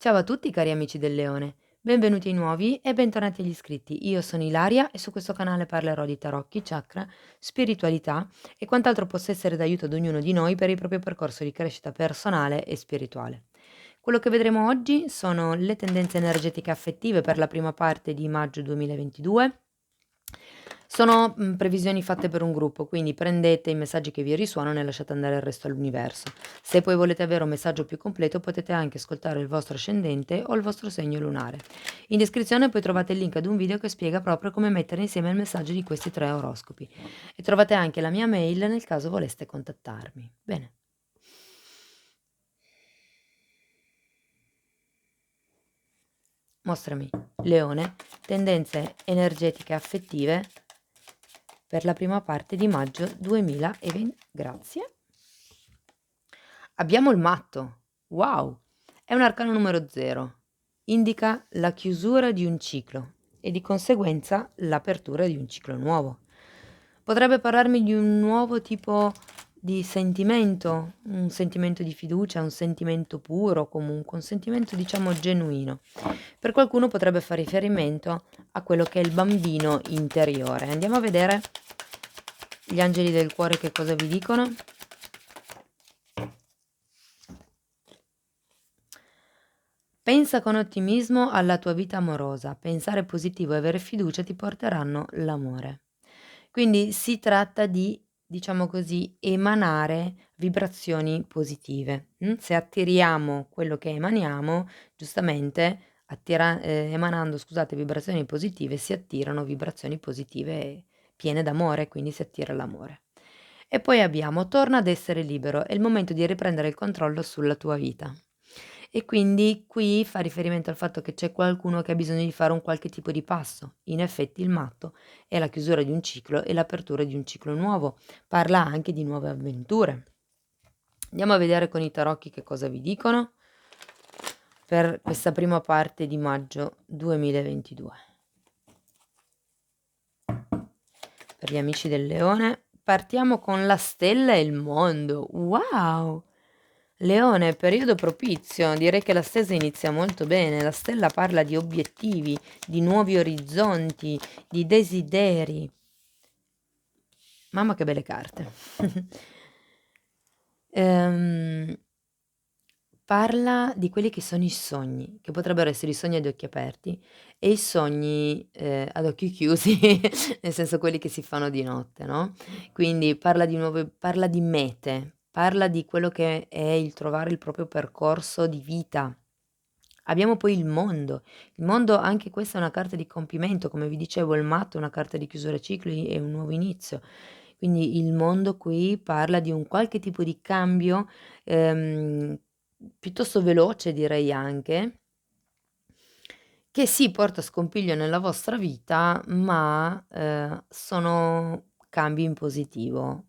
Ciao a tutti cari amici del leone, benvenuti ai nuovi e bentornati agli iscritti. Io sono Ilaria e su questo canale parlerò di tarocchi, chakra, spiritualità e quant'altro possa essere d'aiuto ad ognuno di noi per il proprio percorso di crescita personale e spirituale. Quello che vedremo oggi sono le tendenze energetiche affettive per la prima parte di maggio 2022. Sono previsioni fatte per un gruppo, quindi prendete i messaggi che vi risuonano e lasciate andare il resto all'universo. Se poi volete avere un messaggio più completo potete anche ascoltare il vostro ascendente o il vostro segno lunare. In descrizione poi trovate il link ad un video che spiega proprio come mettere insieme il messaggio di questi 3 oroscopi e trovate anche la mia mail nel caso voleste contattarmi. Bene. Mostrami, Leone, tendenze energetiche affettive per la prima parte di maggio 2020. Grazie. Abbiamo il matto. Wow! È un arcano numero 0. Indica la chiusura di un ciclo e di conseguenza l'apertura di un ciclo nuovo. Potrebbe parlarmi di un nuovo tipo di sentimento, un sentimento di fiducia, un sentimento puro comunque, un sentimento diciamo genuino. Per qualcuno potrebbe fare riferimento a quello che è il bambino interiore. Andiamo a vedere gli angeli del cuore che cosa vi dicono. Pensa con ottimismo alla tua vita amorosa. Pensare positivo e avere fiducia ti porteranno l'amore. Quindi si tratta di, diciamo così, emanare vibrazioni positive. Se attiriamo quello che emaniamo, giustamente emanando, scusate, vibrazioni positive si attirano vibrazioni positive piene d'amore, quindi si attira l'amore. E poi abbiamo torna ad essere libero, è il momento di riprendere il controllo sulla tua vita. E quindi qui fa riferimento al fatto che c'è qualcuno che ha bisogno di fare un qualche tipo di passo. In effetti il matto è la chiusura di un ciclo e l'apertura di un ciclo nuovo. Parla anche di nuove avventure. Andiamo a vedere con i tarocchi che cosa vi dicono per questa prima parte di maggio 2022. Per gli amici del leone partiamo con la stella e il mondo. Wow! Leone, periodo propizio, direi che la stesa inizia molto bene. La stella parla di obiettivi, di nuovi orizzonti, di desideri. Mamma che belle carte. Ehm, Parla di quelli che sono i sogni, che potrebbero essere i sogni ad occhi aperti e i sogni ad occhi chiusi, nel senso quelli che si fanno di notte, no? Quindi parla di mete, parla di quello che è il trovare il proprio percorso di vita. Abbiamo poi il mondo anche questa è una carta di compimento, come vi dicevo il matto è una carta di chiusura cicli e un nuovo inizio. Quindi il mondo qui parla di un qualche tipo di cambio, ehm, piuttosto veloce direi anche, che sì porta scompiglio nella vostra vita, ma, sono cambi in positivo.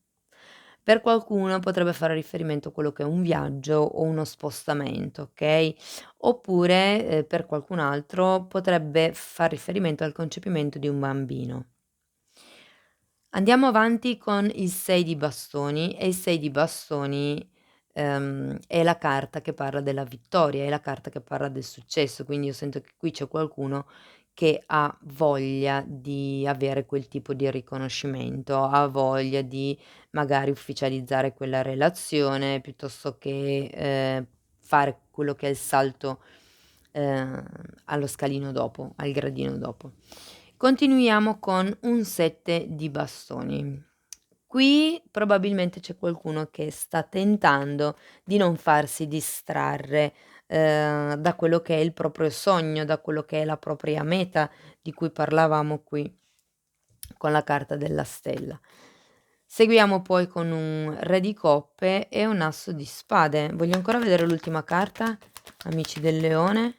Per qualcuno potrebbe fare riferimento a quello che è un viaggio o uno spostamento, okay, oppure, per qualcun altro potrebbe far riferimento al concepimento di un bambino. Andiamo avanti con il 6 di bastoni e il 6 di bastoni, è la carta che parla della vittoria, è la carta che parla del successo, quindi io sento che qui c'è qualcuno che ha voglia di avere quel tipo di riconoscimento, ha voglia di magari ufficializzare quella relazione piuttosto che, fare quello che è il salto, ehm, allo scalino dopo, al gradino dopo. Continuiamo con un 7 di bastoni. Qui probabilmente c'è qualcuno che sta tentando di non farsi distrarre, da quello che è il proprio sogno, da quello che è la propria meta di cui parlavamo qui con la carta della stella. Seguiamo poi con un re di coppe e un asso di spade. Voglio ancora vedere l'ultima carta, amici del leone.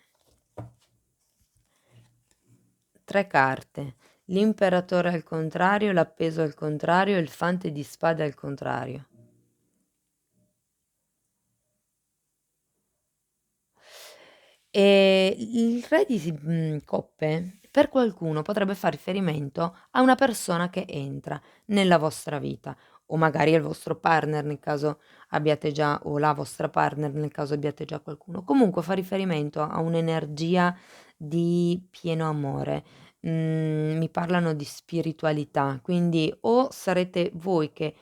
3 carte, l'imperatore al contrario, l'appeso al contrario e il fante di spade al contrario. Il re di coppe per qualcuno potrebbe far riferimento a una persona che entra nella vostra vita o magari al vostro partner nel caso abbiate già o la vostra partner nel caso abbiate già qualcuno. Comunque fa riferimento a un'energia di pieno amore. Mi parlano di spiritualità, quindi o sarete voi che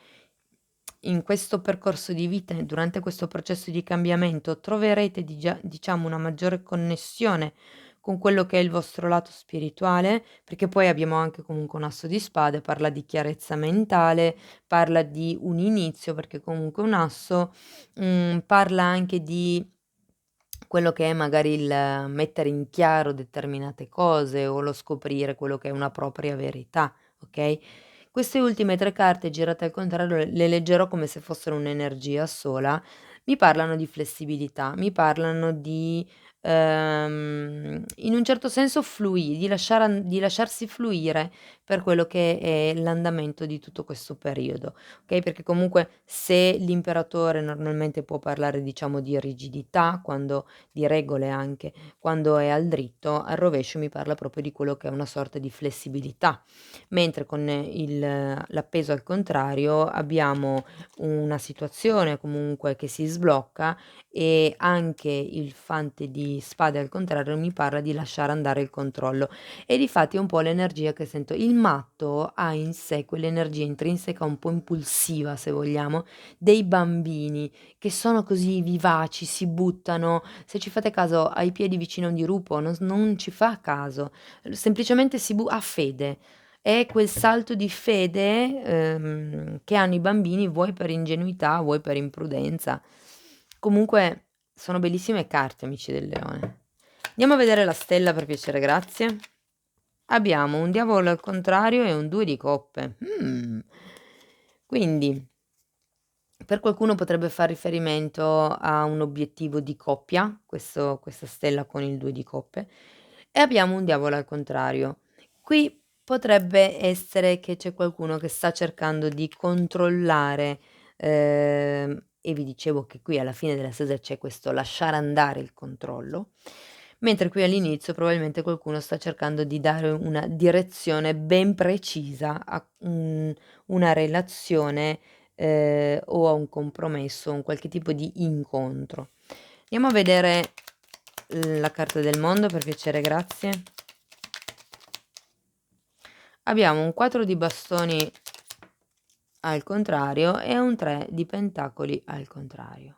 in questo percorso di vita e durante questo processo di cambiamento troverete diciamo una maggiore connessione con quello che è il vostro lato spirituale, perché poi abbiamo anche comunque un asso di spade, parla di chiarezza mentale, parla di un inizio, perché comunque un asso, parla anche di quello che è magari il mettere in chiaro determinate cose o lo scoprire quello che è una propria verità, okay? Queste ultime 3 carte girate al contrario le leggerò come se fossero un'energia sola. Mi parlano di flessibilità, mi parlano di, in un certo senso di lasciarsi fluire per quello che è l'andamento di tutto questo periodo, okay, perché comunque se l'imperatore normalmente può parlare diciamo di rigidità, quando di regole anche, quando è al dritto, al rovescio mi parla proprio di quello che è una sorta di flessibilità. Mentre con l'appeso al contrario abbiamo una situazione comunque che si sblocca e anche il fante di spade al contrario mi parla di lasciare andare il controllo. E difatti è un po' l'energia che sento. Il matto ha in sé quell'energia intrinseca un po' impulsiva, se vogliamo, dei bambini che sono così vivaci, si buttano. Se ci fate caso ai piedi vicino a un dirupo non ci fa caso, semplicemente ha fede. È quel salto di fede, che hanno i bambini, vuoi per ingenuità, vuoi per imprudenza. Comunque sono bellissime carte, amici del leone. Andiamo a vedere la stella per piacere, grazie. Abbiamo un diavolo al contrario e un 2 di coppe. Quindi per qualcuno potrebbe far riferimento a un obiettivo di coppia, questa stella con il 2 di coppe, e abbiamo un diavolo al contrario. Qui potrebbe essere che c'è qualcuno che sta cercando di controllare, e vi dicevo che qui alla fine della stesa c'è questo lasciare andare il controllo, mentre qui all'inizio probabilmente qualcuno sta cercando di dare una direzione ben precisa a una relazione o a un compromesso, un qualche tipo di incontro. Andiamo a vedere la carta del mondo per piacere, grazie. Abbiamo un 4 di bastoni al contrario e un 3 di pentacoli al contrario.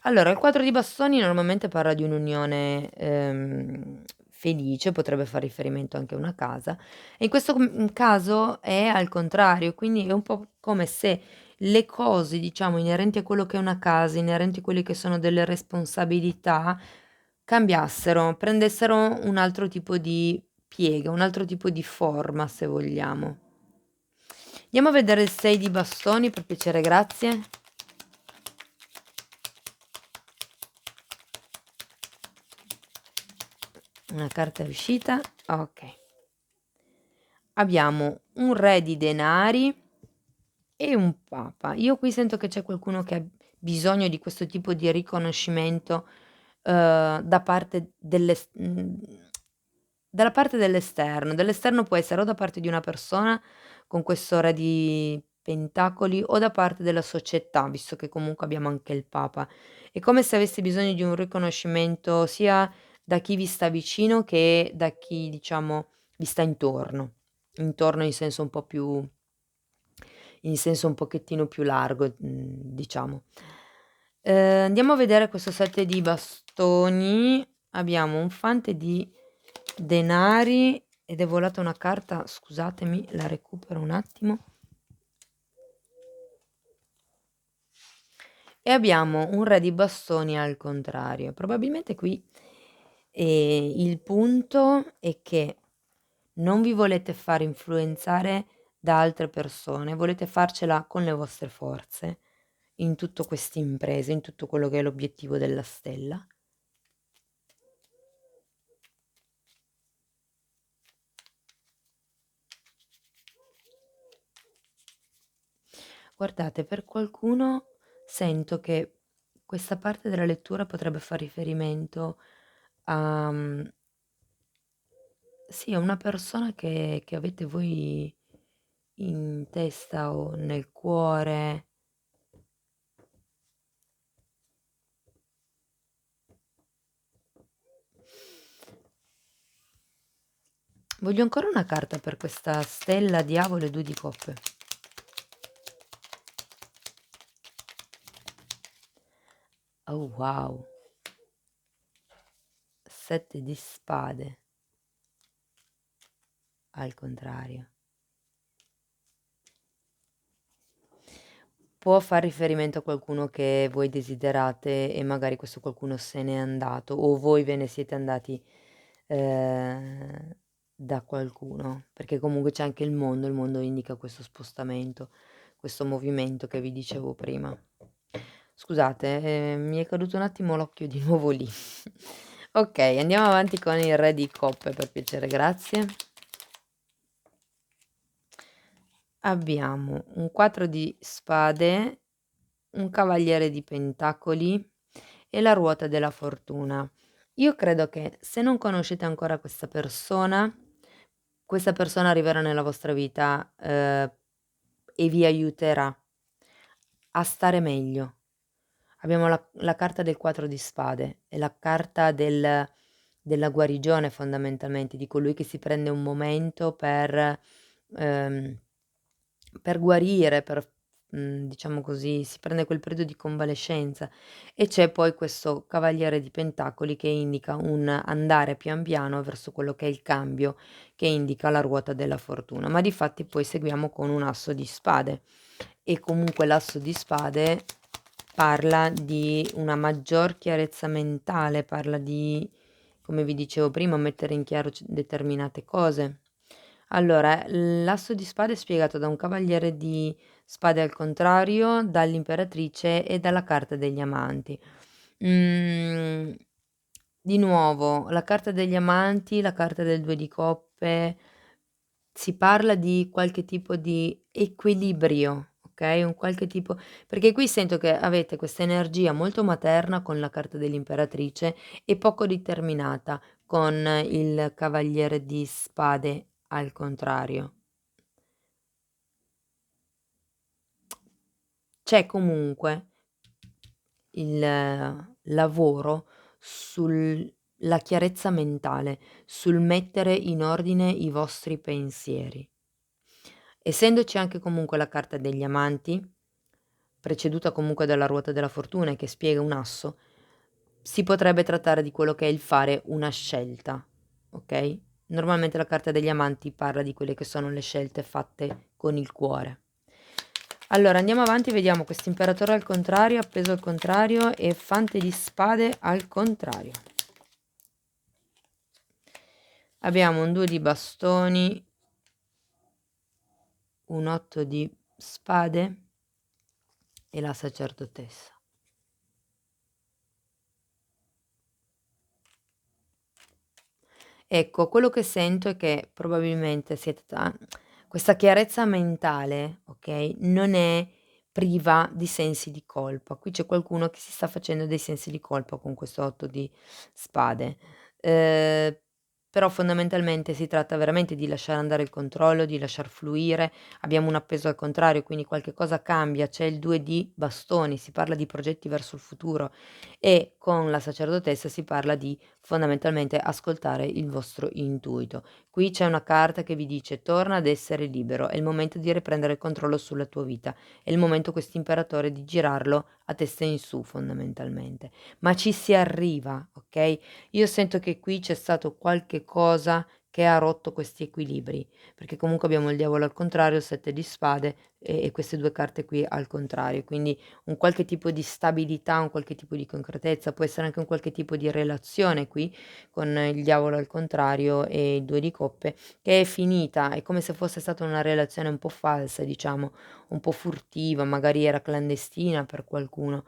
Allora, il 4 di bastoni normalmente parla di un'unione, felice, potrebbe far riferimento anche a una casa, e in questo caso è al contrario, quindi è un po' come se le cose, diciamo, inerenti a quello che è una casa, inerenti a quelle che sono delle responsabilità, cambiassero, prendessero un altro tipo di piega, un altro tipo di forma, se vogliamo. Andiamo a vedere il 6 di bastoni, per piacere, grazie. Una carta è uscita, okay. Abbiamo un re di denari e un papa. Io qui sento che c'è qualcuno che ha bisogno di questo tipo di riconoscimento, da parte dalla parte dell'esterno. Dell'esterno può essere o da parte di una persona con questo re di pentacoli o da parte della società, visto che comunque abbiamo anche il papa. È come se avesse bisogno di un riconoscimento sia da chi vi sta vicino che da chi, diciamo, vi sta intorno. Intorno in senso un pochettino più largo, diciamo. Andiamo a vedere questo 7 di bastoni. Abbiamo un fante di denari ed è volata una carta, scusatemi, la recupero un attimo. E abbiamo un re di bastoni al contrario. Probabilmente qui, il punto è che non vi volete fare influenzare da altre persone, volete farcela con le vostre forze in tutto quest'impresa, in tutto quello che è l'obiettivo della stella. Guardate, per qualcuno sento che questa parte della lettura potrebbe far riferimento a sì, a una persona che avete voi in testa o nel cuore. Voglio ancora una carta per questa stella, diavolo e 2 di coppe. Oh wow, 7 di spade al contrario. Può far riferimento a qualcuno che voi desiderate e magari questo qualcuno se n'è andato o voi ve ne siete andati, da qualcuno, perché comunque c'è anche il mondo indica questo spostamento, questo movimento che vi dicevo prima. Scusate, mi è caduto un attimo l'occhio di nuovo lì. Okay, andiamo avanti con il re di coppe per piacere, grazie. Abbiamo un 4 di spade, un cavaliere di pentacoli e la ruota della fortuna. Io credo che se non conoscete ancora questa persona arriverà nella vostra vita, e vi aiuterà a stare meglio. Abbiamo la carta del 4 di spade, è la carta della guarigione fondamentalmente, di colui che si prende un momento ehm per guarire, diciamo così, si prende quel periodo di convalescenza e c'è poi questo cavaliere di pentacoli che indica un andare pian piano verso quello che è il cambio, che indica la ruota della fortuna. Ma difatti poi seguiamo con un asso di spade e comunque l'asso di spade parla di una maggior chiarezza mentale, parla di, come vi dicevo prima, mettere in chiaro determinate cose. Allora, l'asso di spade è spiegato da un cavaliere di spade al contrario, dall'imperatrice e dalla carta degli amanti. Mhmm, di nuovo, la carta degli amanti, la carta del 2 di coppe, si parla di qualche tipo di equilibrio, okay, un qualche tipo perché qui sento che avete questa energia molto materna con la carta dell'imperatrice e poco determinata con il cavaliere di spade al contrario. C'è comunque il lavoro sulla chiarezza mentale, sul mettere in ordine i vostri pensieri. Essendoci anche comunque la carta degli amanti, preceduta comunque dalla ruota della fortuna e che spiega un asso, si potrebbe trattare di quello che è il fare una scelta, okay, normalmente la carta degli amanti parla di quelle che sono le scelte fatte con il cuore. Allora andiamo avanti, vediamo quest'imperatore al contrario, appeso al contrario e fante di spade al contrario. Abbiamo un 2 di bastoni, un 8 di spade e la sacerdotessa. Ecco, quello che sento è che probabilmente siete questa chiarezza mentale, okay, non è priva di sensi di colpa. Qui c'è qualcuno che si sta facendo dei sensi di colpa con questo 8 di spade. Ehm, Però fondamentalmente si tratta veramente di lasciare andare il controllo, di lasciar fluire. Abbiamo un appeso al contrario, quindi qualche cosa cambia. C'è il 2 di bastoni, si parla di progetti verso il futuro e con la sacerdotessa si parla di fondamentalmente ascoltare il vostro intuito. Qui c'è una carta che vi dice: "Torna ad essere libero, è il momento di riprendere il controllo sulla tua vita, è il momento quest'imperatore di girarlo a testa in su fondamentalmente". Ma ci si arriva, okay? Io sento che qui c'è stato qualche cosa che ha rotto questi equilibri, perché comunque abbiamo il diavolo al contrario, il 7 di spade e queste 2 carte qui al contrario, quindi un qualche tipo di stabilità, un qualche tipo di concretezza, può essere anche un qualche tipo di relazione qui con il diavolo al contrario e il 2 di coppe, che è finita, è come se fosse stata una relazione un po' falsa, diciamo, un po' furtiva, magari era clandestina per qualcuno.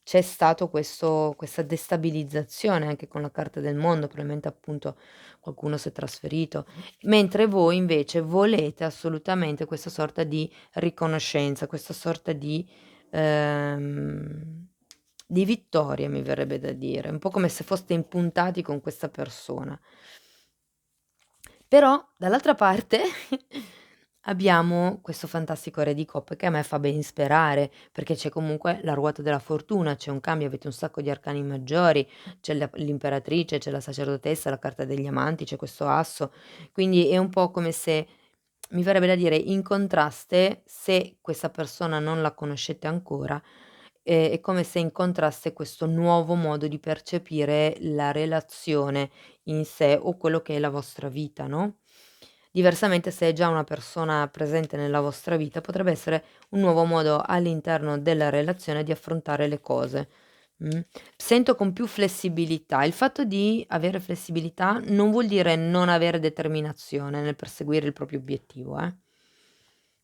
C'è stato questa destabilizzazione anche con la carta del mondo, probabilmente appunto qualcuno s'è trasferito, mentre voi invece volete assolutamente questa sorta di riconoscenza, questa sorta di vittoria mi verrebbe da dire, un po' come se foste impuntati con questa persona. Però dall'altra parte abbiamo questo fantastico re di coppe che a me fa ben sperare, perché c'è comunque la ruota della fortuna, c'è un cambio, avete un sacco di arcani maggiori, c'è l'imperatrice, c'è la sacerdotessa, la carta degli amanti, c'è questo asso. Quindi è un po' come se mi verrebbe da dire in contraste, se questa persona non la conoscete ancora, è come se incontraste questo nuovo modo di percepire la relazione in sé o quello che è la vostra vita, no, diversamente se è già una persona presente nella vostra vita, potrebbe essere un nuovo modo all'interno della relazione di affrontare le cose, mh. Sento con più flessibilità. Il fatto di avere flessibilità non vuol dire non avere determinazione nel perseguire il proprio obiettivo, eh.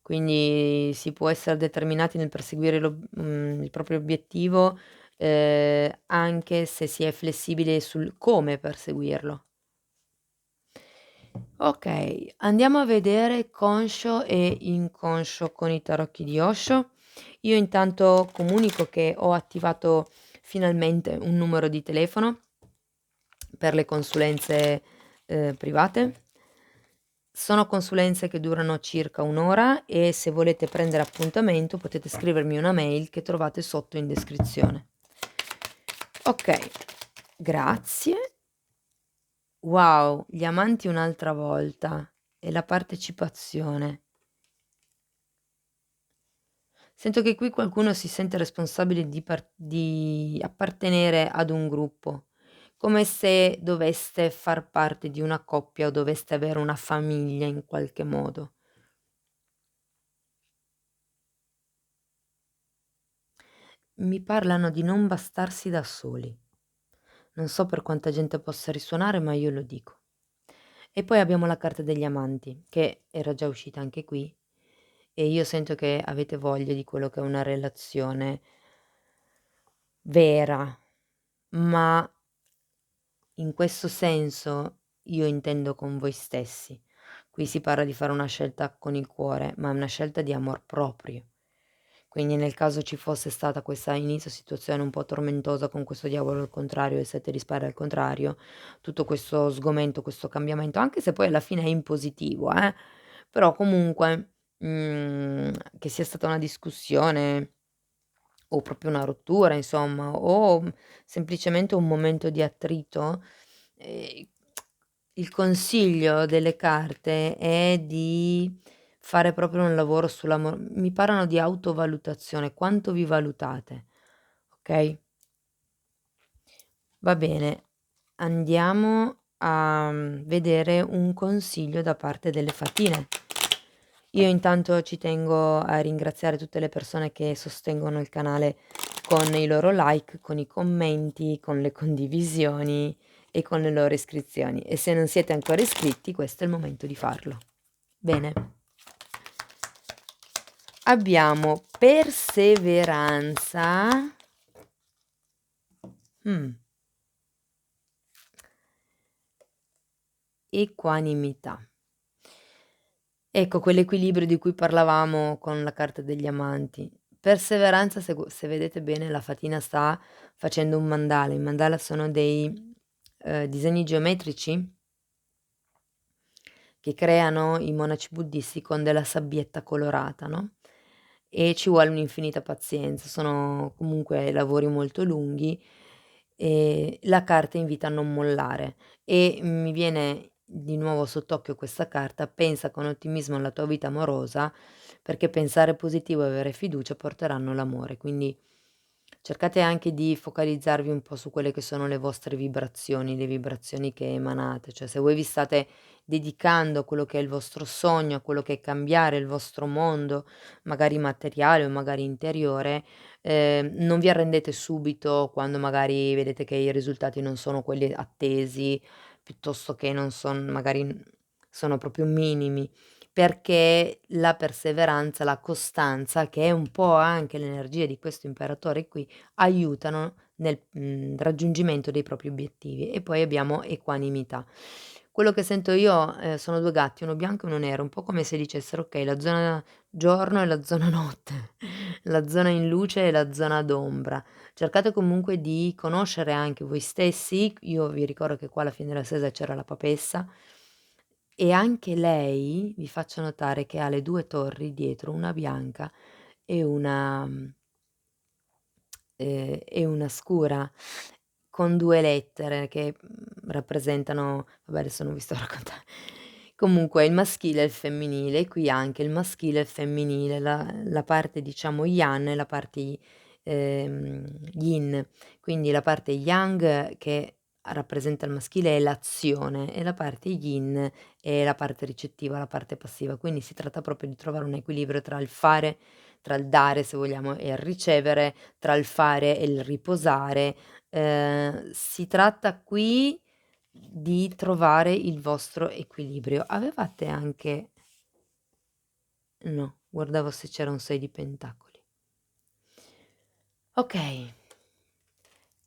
Quindi si può essere determinati nel perseguire il proprio obiettivo, anche se si è flessibili sul come perseguirlo. Okay, andiamo a vedere conscio e inconscio con i tarocchi di Osho. Io intanto comunico che ho attivato finalmente un numero di telefono per le consulenze, private. Sono consulenze che durano circa 1 ora e se volete prendere appuntamento potete scrivermi una mail che trovate sotto in descrizione. Okay, grazie. Wow, gli amanti un'altra volta e la partecipazione. Sento che qui qualcuno si sente responsabile di appartenere ad un gruppo, come se doveste far parte di una coppia o doveste avere una famiglia in qualche modo. Mi parlano di non bastarsi da soli. Non so per quanta gente possa risuonare, ma io lo dico. E poi abbiamo la carta degli amanti, che era già uscita anche qui, e io sento che avete voglia di quello che è una relazione vera, ma in questo senso io intendo con voi stessi. Qui si parla di fare una scelta con il cuore, ma è una scelta di amor proprio. Quindi nel caso ci fosse stata questa inizio situazione un po' tormentosa con questo diavolo al contrario e il 7 di spade al contrario, tutto questo sgomento, questo cambiamento, anche se poi alla fine è in positivo, però comunque, che sia stata una discussione o proprio una rottura insomma, o, semplicemente un momento di attrito, ehm, il consiglio delle carte è di fare proprio un lavoro mi parlano di autovalutazione, quanto vi valutate, okay? Va bene, andiamo a, vedere un consiglio da parte delle fatine. Io intanto ci tengo a ringraziare tutte le persone che sostengono il canale con i loro like, con i commenti, con le condivisioni e con le loro iscrizioni. E se non siete ancora iscritti, questo è il momento di farlo. Bene, abbiamo perseveranza, mh, equanimità. Ecco, quell'equilibrio di cui parlavamo con la carta degli amanti. Perseveranza, se vedete bene la fatina sta facendo un mandala. I mandala sono dei, disegni geometrici che creano i monaci buddisti con della sabbietta colorata, no, e ci vuole un'infinita pazienza. Sono comunque lavori molto lunghi e la carta invita a non mollare e mi viene di nuovo sott'occhio questa carta: pensa con ottimismo alla tua vita amorosa, perché pensare positivo e avere fiducia porteranno l'amore. Quindi cercate anche di focalizzarvi un po' su quelle che sono le vostre vibrazioni, le vibrazioni che emanate, cioè se voi vi state dedicando a quello che è il vostro sogno, a quello che è cambiare il vostro mondo, magari materiale o magari interiore, non vi arrendete subito quando magari vedete che i risultati non sono quelli attesi, piuttosto che non magari sono proprio minimi, perché la perseveranza, la costanza, che è un po' anche l'energia di questo imperatore qui, aiutano nel, raggiungimento dei propri obiettivi. E poi abbiamo equanimità. Quello che sento io, sono 2 gatti, uno bianco e uno nero, un po' come se dicessero: "Okay, la zona giorno e la zona notte, la zona in luce e la zona d'ombra". Cercate comunque di conoscere anche voi stessi. Io vi ricordo che qua alla fine della stesa c'era la papessa, e anche lei vi faccio notare che ha le 2 torri dietro, una bianca e una scura, con 2 lettere che, rappresentano, vabbè, adesso non vi sto a racconta comunque il maschile e il femminile, qui anche il maschile e il femminile, la parte diciamo yang e la parte yin. Quindi la parte yang che rappresenta il maschile è l'azione e la parte yin è la parte ricettiva, la parte passiva. Quindi si tratta proprio di trovare un equilibrio tra il fare, tra il dare se vogliamo e il ricevere, tra il fare e il riposare. Si tratta qui di trovare il vostro equilibrio. Avevate anche no, guardavo se c'era un 6 di pentacoli. Okay.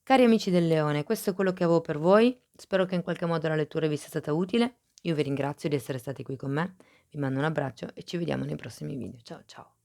Cari amici del leone, questo è quello che avevo per voi. Spero che in qualche modo la lettura vi sia stata utile. Io vi ringrazio di essere stati qui con me. Vi mando un abbraccio e ci vediamo nei prossimi video. Ciao, ciao.